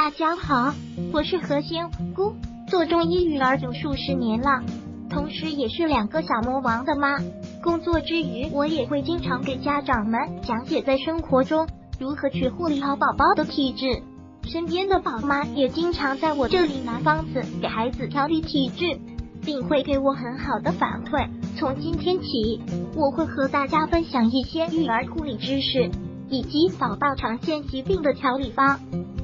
大家好，我是何仙姑，做中医育儿有数十年了，同时也是2个小魔王的妈。工作之余，我也会经常给家长们讲解在生活中如何去护理好宝宝的体质。身边的宝妈也经常在我这里拿方子给孩子调理体质，并会给我很好的反馈。从今天起，我会和大家分享一些育儿护理知识，以及宝宝常见疾病的调理方。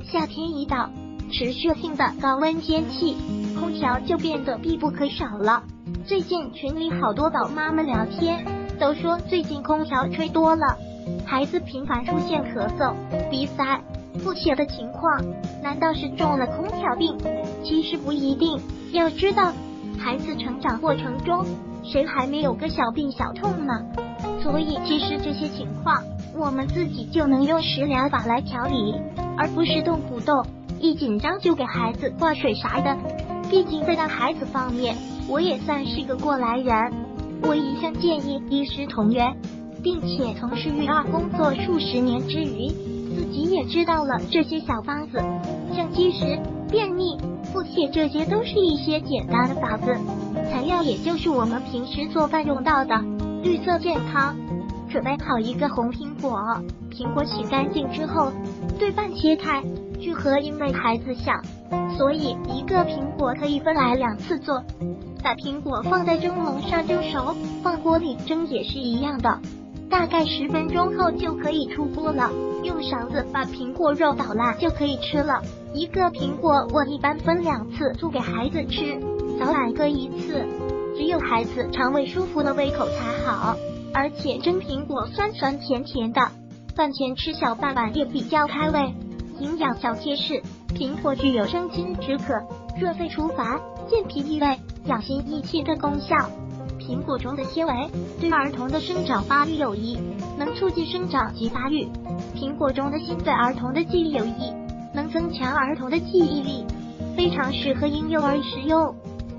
夏天一到，持续性的高温天气，空调就变得必不可少了。最近群里好多宝妈们聊天，都说最近空调吹多了，孩子频繁出现咳嗽、鼻塞、腹泻的情况，难道是中了空调病？其实不一定，要知道孩子成长过程中，谁还没有个小病小痛呢？所以其实这些情况，我们自己就能用食疗法来调理，而不是动不动一紧张就给孩子挂水啥的。毕竟在带孩子方面，我也算是个过来人，我一向建议医师同源，并且从事育儿工作数十年之余，自己也知道了这些小方子，像积食、便秘、腹泻，这些都是一些简单的法子，材料也就是我们平时做饭用到的，绿色健康。准备好一个红苹果，苹果洗干净之后对半切开，去核，因为孩子小，所以一个苹果可以分来2次做。把苹果放在蒸笼上蒸熟，放锅里蒸也是一样的，大概10分钟后就可以出锅了。用勺子把苹果肉捣烂就可以吃了。一个苹果我一般分2次做给孩子吃，早晚各1次，只有孩子肠胃舒服的胃口才好。而且蒸苹果酸酸甜甜的，饭前吃小半碗也比较开胃。营养小贴士：苹果具有生津止渴、润肺除烦、健脾益胃、养心益气的功效。苹果中的纤维对儿童的生长发育有益，能促进生长及发育。苹果中的锌对儿童的记忆有益，能增强儿童的记忆力，非常适合婴幼儿食用。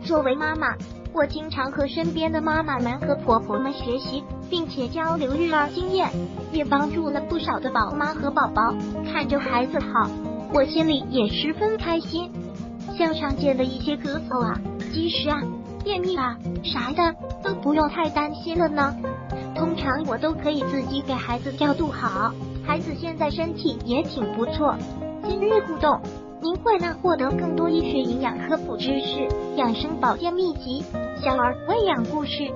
作为妈妈，我经常和身边的妈妈们和婆婆们学习，并且交流育儿经验，也帮助了不少的宝妈和宝宝。看着孩子好，我心里也十分开心。像常见的一些咳嗽啊、积食啊、便秘啊啥的，都不用太担心了呢。通常我都可以自己给孩子调度好，孩子现在身体也挺不错。今日互动，您会能获得更多医学营养科普知识、养生保健秘籍、小儿喂养故事。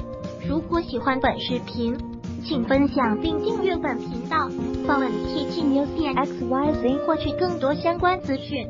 如果喜欢本视频，请分享并订阅本频道，访问 TT News XYZ 获取更多相关资讯。